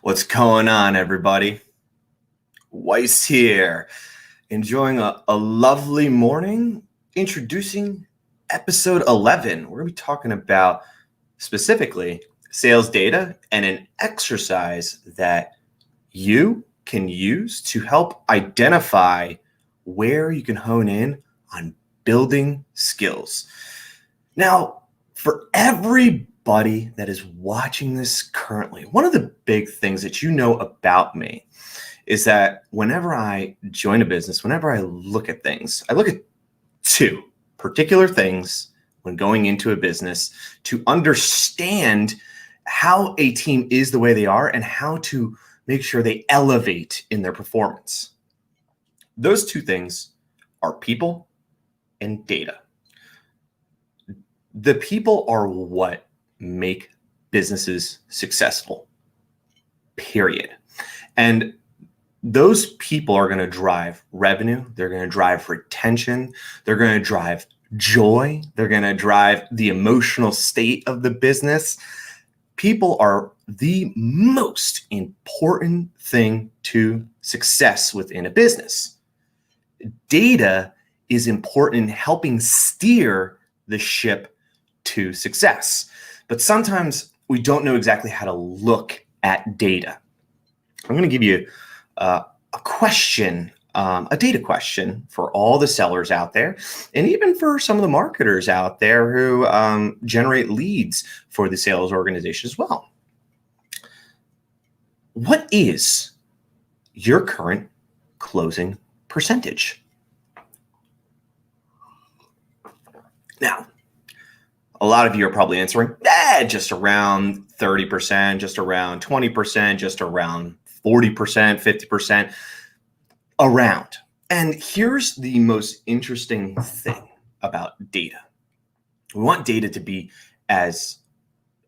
What's going on, everybody? Weiss here, enjoying a lovely morning, introducing episode 11. We're going to be talking about specifically sales data and an exercise that you can use to help identify where you can hone in on building skills. Now, for everybody that is watching this currently, one of the big things that you know about me is that whenever I join a business, whenever I look at things, I look at two particular things when going into a business to understand how a team is the way they are and how to make sure they elevate in their performance. Those two things are people and data. The people are what make businesses successful, period. And those people are going to drive revenue. They're going to drive retention. They're going to drive joy. They're going to drive the emotional state of the business. People are the most important thing to success within a business. Data is important in helping steer the ship to success. But sometimes we don't know exactly how to look at data. I'm going to give you a question, a data question for all the sellers out there, and even for some of the marketers out there who generate leads for the sales organization as well. What is your current closing percentage? Now, a lot of you are probably answering, just around 30%, just around 20%, just around 40%, 50%, around. And here's the most interesting thing about data. We want data to be as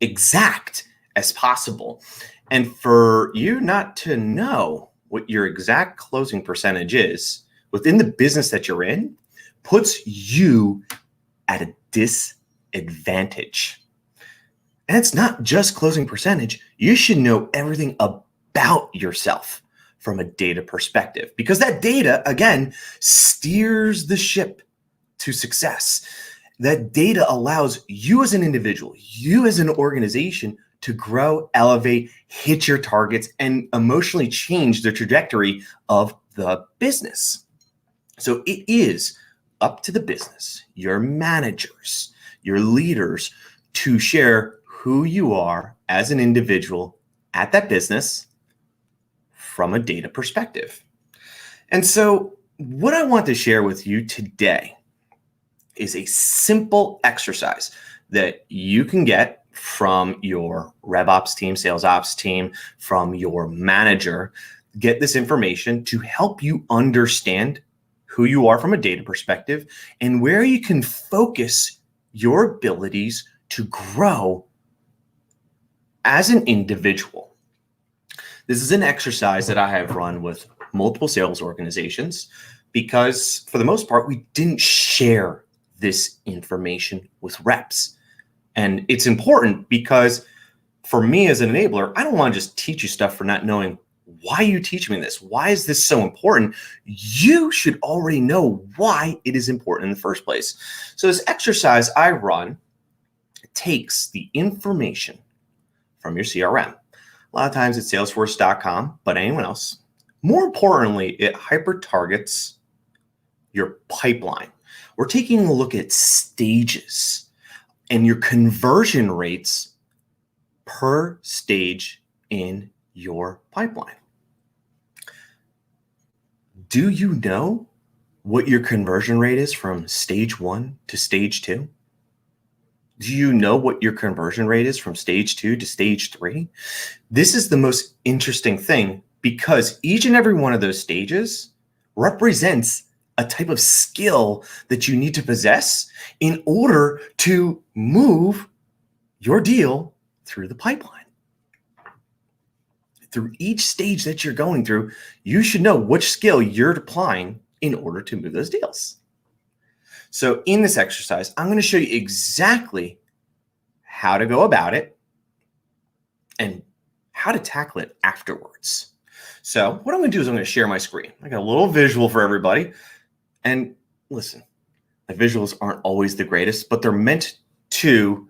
exact as possible. And for you not to know what your exact closing percentage is within the business that you're in puts you at a disadvantage. And it's not just closing percentage. You should know everything about yourself from a data perspective, because that data, again, steers the ship to success. That data allows you as an individual, you as an organization to grow, elevate, hit your targets, and emotionally change the trajectory of the business. So it is up to the business, your managers, your leaders, to share who you are as an individual at that business from a data perspective. And so what I want to share with you today is a simple exercise that you can get from your rev ops team, sales ops team, from your manager. Get this information to help you understand who you are from a data perspective and where you can focus your abilities to grow as an individual. This is an exercise that I have run with multiple sales organizations because, for the most part, we didn't share this information with reps. And it's important because for me as an enabler, I don't want to just teach you stuff for not knowing why you teach me this. Why is this so important? You should already know why it is important in the first place. So this exercise I run takes the information from your CRM. A lot of times it's Salesforce.com, but anyone else. More importantly, it hyper targets your pipeline. We're taking a look at stages and your conversion rates per stage in your pipeline. Do you know what your conversion rate is from stage 1 to stage 2? Do you know what your conversion rate is from stage 2 to stage 3? This is the most interesting thing because each and every one of those stages represents a type of skill that you need to possess in order to move your deal through the pipeline. Through each stage that you're going through, you should know which skill you're applying in order to move those deals. So in this exercise, I'm going to show you exactly how to go about it, and how to tackle it afterwards. So what I'm going to do is I'm going to share my screen. I got a little visual for everybody. And listen, the visuals aren't always the greatest, but they're meant to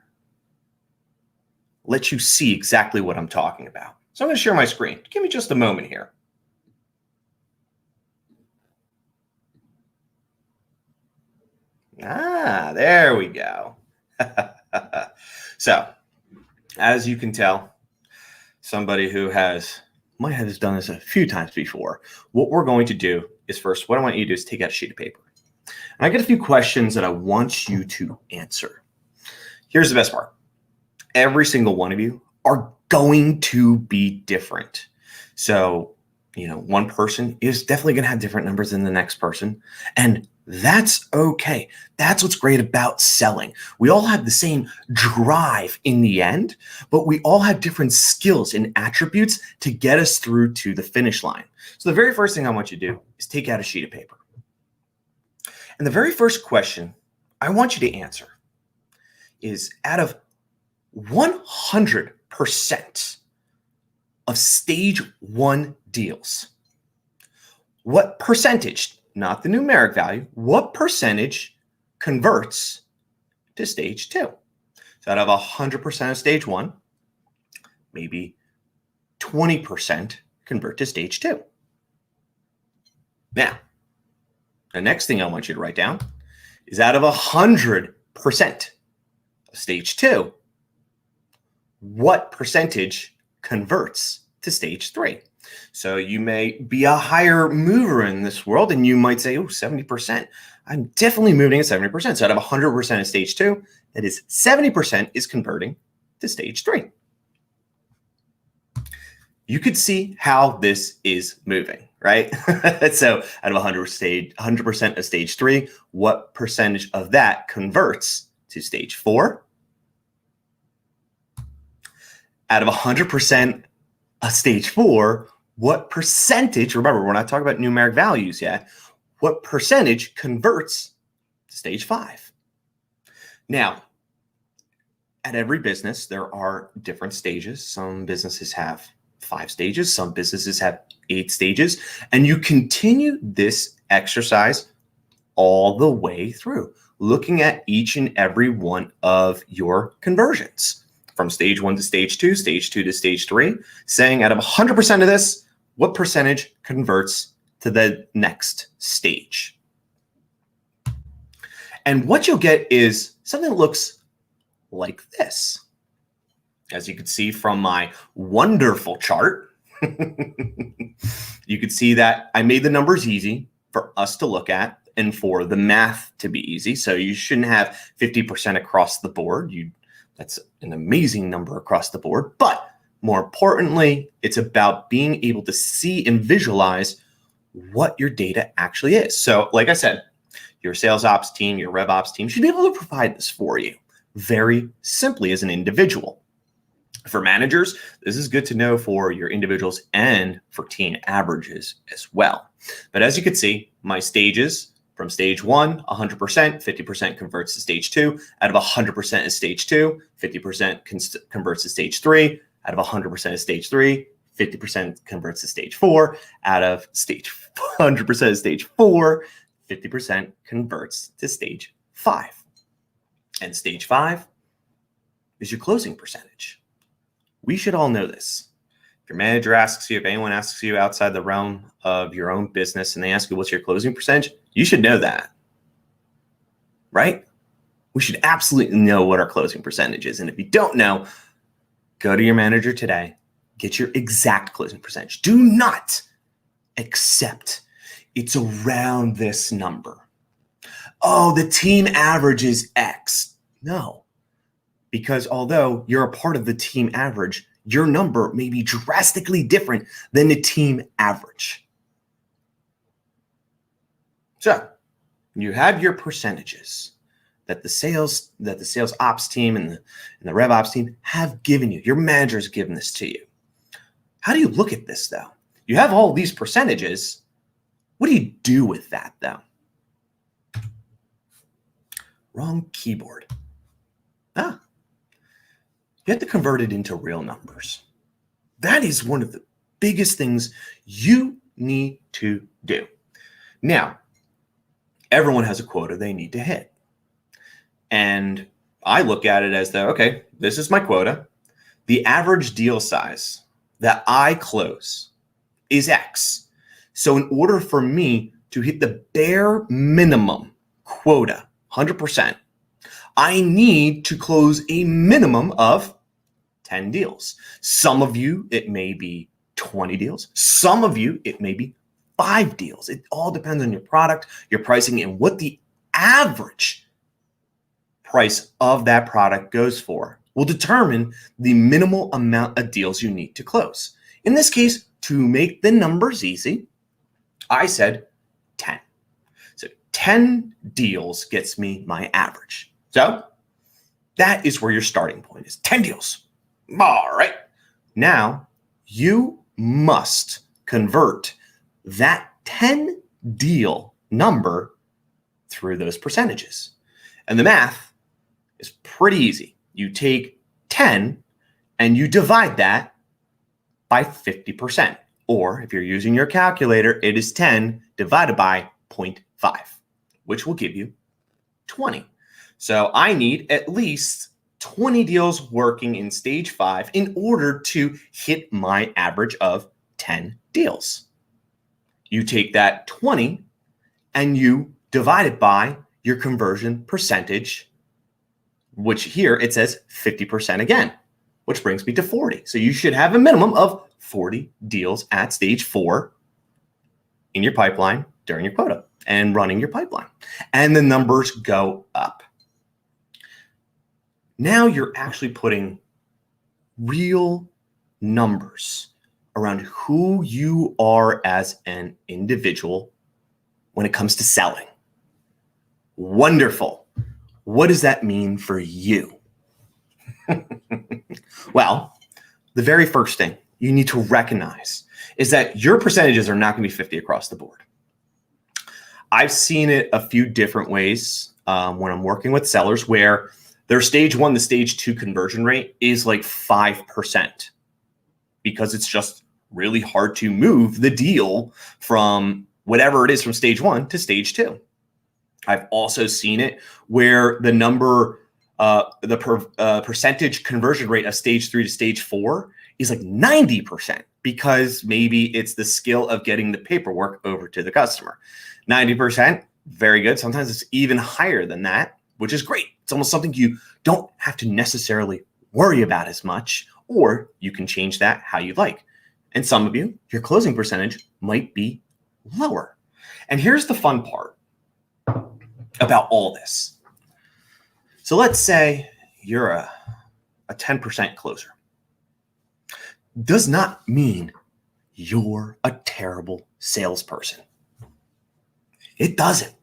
let you see exactly what I'm talking about. So I'm going to share my screen. Give me just a moment here. There we go. So, as you can tell, somebody who might have done this a few times before, what we're going to do is first, what I want you to do is take out a sheet of paper. And I get a few questions that I want you to answer. Here's the best part. Every single one of you are going to be different. So, one person is definitely going to have different numbers than the next person. And that's okay. That's what's great about selling. We all have the same drive in the end, but we all have different skills and attributes to get us through to the finish line. So the very first thing I want you to do is take out a sheet of paper. And the very first question I want you to answer is, out of 100% of stage 1 deals, what percentage, not the numeric value, what percentage converts to stage 2? So out of 100% of stage 1, maybe 20% convert to stage 2. Now, the next thing I want you to write down is, out of 100% of stage 2, what percentage converts to stage 3? So you may be a higher mover in this world, and you might say, 70%. I'm definitely moving at 70%. So out of 100% of stage 2, that is 70% is converting to stage 3. You could see how this is moving, right? So out of 100% of stage 3, what percentage of that converts to stage 4? Out of 100% of stage 4, what percentage, remember, we're not talking about numeric values yet, what percentage converts to stage 5? Now, at every business, there are different stages. Some businesses have 5 stages, some businesses have 8 stages, and you continue this exercise all the way through, looking at each and every one of your conversions from stage 1 to stage 2, stage 2 to stage 3, saying, out of 100% of this, what percentage converts to the next stage? And what you'll get is something that looks like this. As you can see from my wonderful chart, you can see that I made the numbers easy for us to look at and for the math to be easy. So you shouldn't have 50% across the board. That's an amazing number across the board. But more importantly, it's about being able to see and visualize what your data actually is. So like I said, your sales ops team, your rev ops team should be able to provide this for you very simply as an individual. For managers, this is good to know for your individuals and for team averages as well. But as you can see, my stages from stage 1, 100%, 50% converts to stage 2. Out of 100% of stage 2, 50% converts to stage 3. Out of 100% of stage 3, 50% converts to stage 4. Out of 100% of stage 4, 50% converts to stage 5. And stage 5 is your closing percentage. We should all know this. If your manager asks you, if anyone asks you outside the realm of your own business and they ask you what's your closing percentage, you should know that, right? We should absolutely know what our closing percentage is. And if you don't know, go to your manager today, get your exact closing percentage. Do not accept it's around this number. Oh, the team average is X. No, because although you're a part of the team average, your number may be drastically different than the team average. So you have your percentages that the sales ops team and the rev ops team have given you. Your manager's given this to you. How do you look at this though? You have all these percentages. What do you do with that though? Wrong keyboard. You have to convert it into real numbers. That is one of the biggest things you need to do. Now, everyone has a quota they need to hit. And I look at it as though, okay, this is my quota. The average deal size that I close is X. So in order for me to hit the bare minimum quota, 100%, I need to close a minimum of 10 deals. Some of you, it may be 20 deals. Some of you, it may be 5 deals. It all depends on your product, your pricing, and what the average price of that product goes for will determine the minimal amount of deals you need to close. In this case, to make the numbers easy, I said 10. So 10 deals gets me my average. So that is where your starting point is, 10 deals. All right. Now you must convert that 10 deal number through those percentages. And the math is pretty easy. You take 10 and you divide that by 50%. Or if you're using your calculator, it is 10 divided by 0.5, which will give you 20. So I need at least 20 deals working in stage 5 in order to hit my average of 10 deals. You take that 20 and you divide it by your conversion percentage, which here it says 50% again, which brings me to 40. So you should have a minimum of 40 deals at stage 4 in your pipeline during your quota and running your pipeline. And the numbers go up. Now you're actually putting real numbers around who you are as an individual when it comes to selling. Wonderful. What does that mean for you? Well, the very first thing you need to recognize is that your percentages are not going to be 50 across the board. I've seen it a few different ways when I'm working with sellers where their stage 1 to stage 2 conversion rate is like 5% because it's just really hard to move the deal from whatever it is from stage 1 to stage 2. I've also seen it where the number, percentage conversion rate of stage 3 to stage 4 is like 90% because maybe it's the skill of getting the paperwork over to the customer. 90%, very good. Sometimes it's even higher than that, which is great. It's almost something you don't have to necessarily worry about as much, or you can change that how you like. And some of you, your closing percentage might be lower. And here's the fun part about all this. So let's say you're a 10% closer. Does not mean you're a terrible salesperson. It doesn't.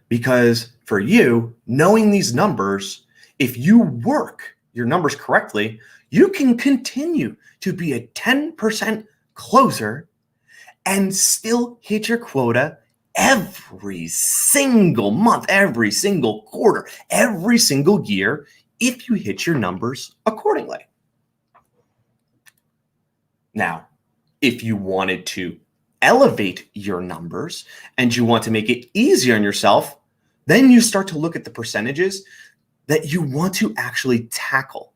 Because for you, knowing these numbers, if you work your numbers correctly, you can continue to be a 10% closer and still hit your quota every single month, every single quarter, every single year, if you hit your numbers accordingly. Now, if you wanted to elevate your numbers and you want to make it easier on yourself, then you start to look at the percentages that you want to actually tackle.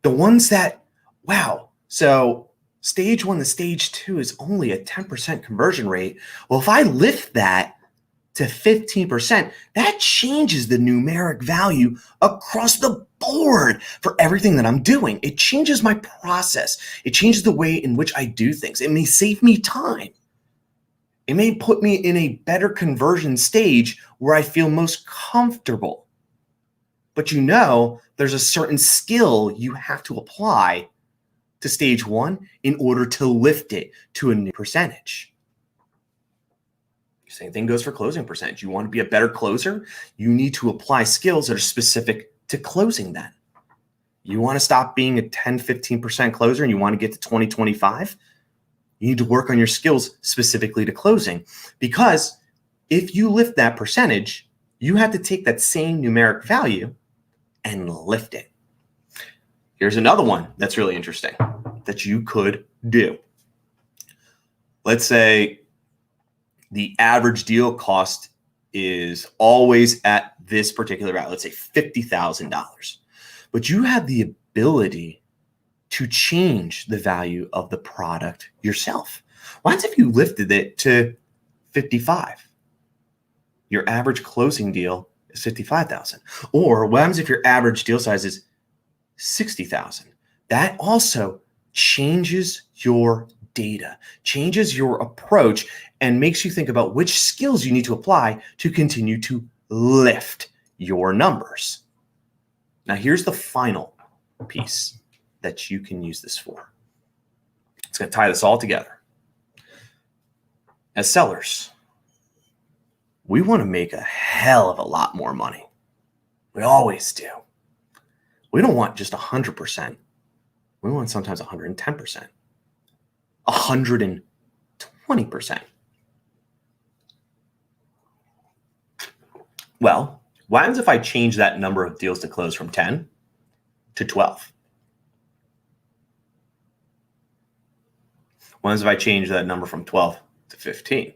The ones that, wow, so stage 1 to stage 2 is only a 10% conversion rate. Well, if I lift that to 15%, that changes the numeric value across the board for everything that I'm doing. It changes my process. It changes the way in which I do things. It may save me time. It may put me in a better conversion stage where I feel most comfortable. But you know, there's a certain skill you have to apply to stage 1 in order to lift it to a new percentage. Same thing goes for closing percentage. You want to be a better closer, you need to apply skills that are specific to closing that. You want to stop being a 10, 15% closer and you want to get to 20, 25. You need to work on your skills specifically to closing, because if you lift that percentage, you have to take that same numeric value and lift it. Here's another one that's really interesting that you could do. Let's say the average deal cost is always at this particular value, let's say $50,000. But you have the ability to change the value of the product yourself. What if you lifted it to 55? Your average closing deal is 55,000. Or what happens if your average deal size is 60,000? That also changes your data, changes your approach, and makes you think about which skills you need to apply to continue to lift your numbers. Now, here's the final piece that you can use this for. It's going to tie this all together. As sellers, we want to make a hell of a lot more money. We always do. We don't want just 100%. We want sometimes 110%, 120%. Well, what happens if I change that number of deals to close from 10 to 12? What happens if I change that number from 12 to 15?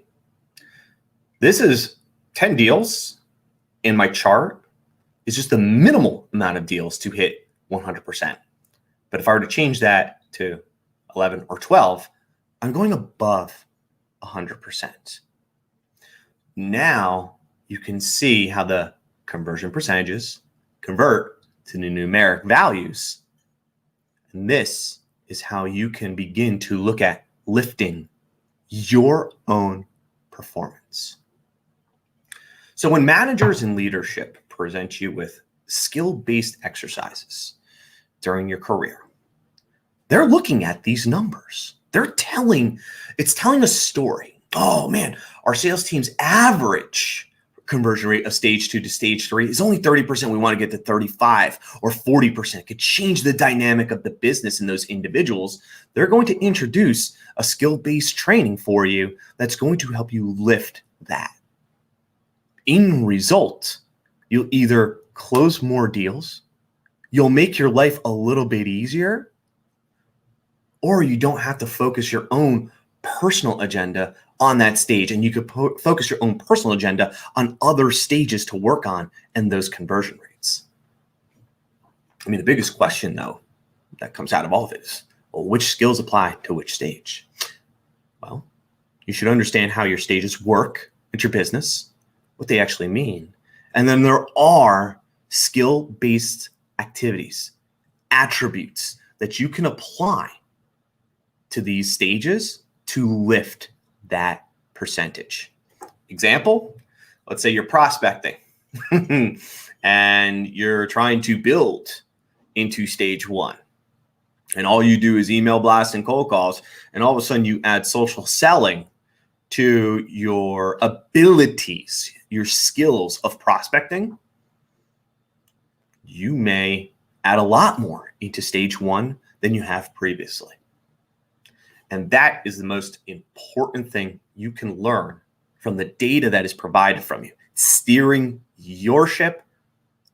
This is 10 deals in my chart is just the minimal amount of deals to hit 100%. But if I were to change that to 11 or 12, I'm going above 100%. Now you can see how the conversion percentages convert to the numeric values. And this is how you can begin to look at lifting your own performance. So when managers and leadership present you with skill-based exercises during your career, they're looking at these numbers. It's telling a story. Oh man, our sales team's average conversion rate of stage 2 to stage 3 is only 30%. We want to get to 35 or 40%. It could change the dynamic of the business and those individuals. They're going to introduce a skill-based training for you that's going to help you lift that. In result, you'll either close more deals, you'll make your life a little bit easier, or you don't have to focus your own personal agenda on that stage, and you could focus your own personal agenda on other stages to work on and those conversion rates. I mean, the biggest question, though, that comes out of all of it is, well, which skills apply to which stage? Well, you should understand how your stages work at your business, what they actually mean. And then there are skill-based activities, attributes that you can apply to these stages to lift that percentage. Example, let's say you're prospecting and you're trying to build into stage 1. And all you do is email blasts and cold calls. And all of a sudden you add social selling to your abilities, your skills of prospecting. You may add a lot more into stage 1 than you have previously. And that is the most important thing you can learn from the data that is provided from you. Steering your ship,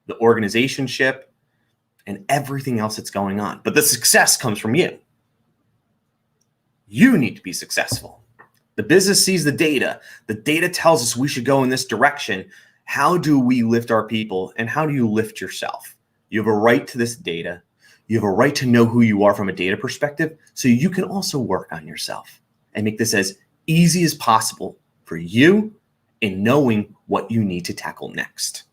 the organization ship, and everything else that's going on. But the success comes from you. You need to be successful. The business sees the data. The data tells us we should go in this direction. How do we lift our people, and how do you lift yourself? You have a right to this data. You have a right to know who you are from a data perspective, so you can also work on yourself and make this as easy as possible for you in knowing what you need to tackle next.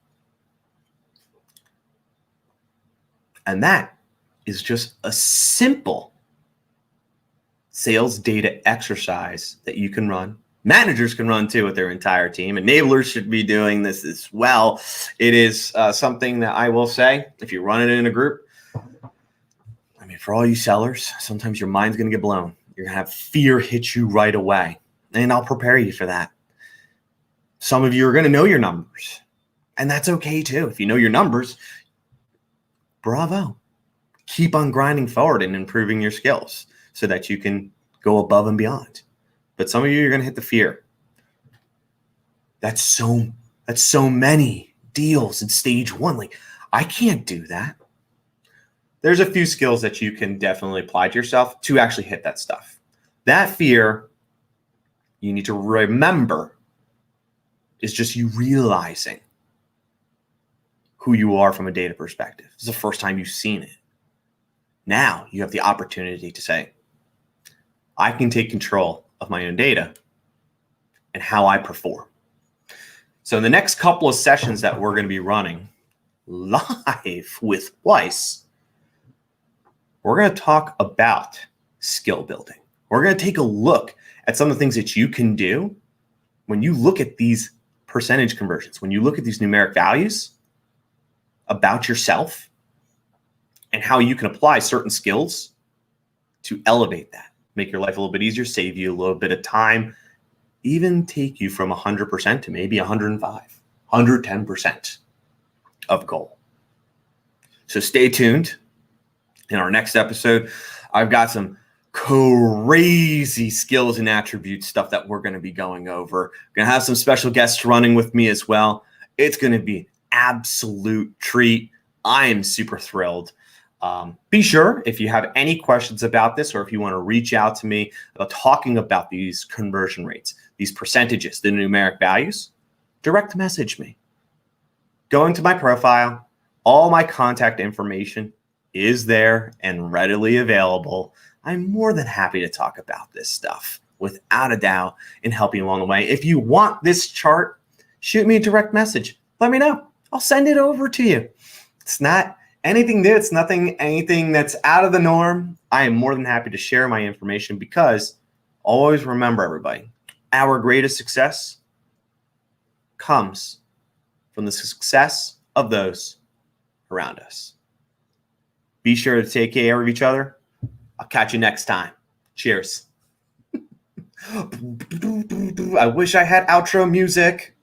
And that is just a simple sales data exercise that you can run. Managers can run too with their entire team. Enablers should be doing this as well. It is something that I will say, if you run it in a group, I mean, for all you sellers, sometimes your mind's going to get blown. You're going to have fear hit you right away. And I'll prepare you for that. Some of you are going to know your numbers. And that's okay too. If you know your numbers, bravo. Keep on grinding forward and improving your skills so that you can go above and beyond. But some of you are going to hit the fear. That's so many deals in stage 1. Like, I can't do that. there's a few skills that you can definitely apply to yourself to actually hit that stuff. That fear, you need to remember, is just you realizing who you are from a data perspective. This is the first time you've seen it. Now you have the opportunity to say, I can take control of my own data and how I perform. So in the next couple of sessions that we're going to be running live with Weiss, we're going to talk about skill building. We're going to take a look at some of the things that you can do when you look at these percentage conversions, when you look at these numeric values about yourself, and how you can apply certain skills to elevate that, make your life a little bit easier, save you a little bit of time, even take you from 100% to maybe 105, 110% of goal. So stay tuned. In our next episode, I've got some crazy skills and attributes stuff that we're going to be going over. We're going to have some special guests running with me as well. It's going to be an absolute treat. I am super thrilled. Be sure, if you have any questions about this, or if you want to reach out to me about talking about these conversion rates, these percentages, the numeric values, direct message me. Go into my profile. All my contact information is there and readily available. I'm more than happy to talk about this stuff without a doubt and help you along the way. If you want this chart, shoot me a direct message. Let me know. I'll send it over to you. It's not anything new. It's anything that's out of the norm. I am more than happy to share my information because always remember, everybody, our greatest success comes from the success of those around us. Be sure to take care of each other. I'll catch you next time. Cheers. I wish I had outro music.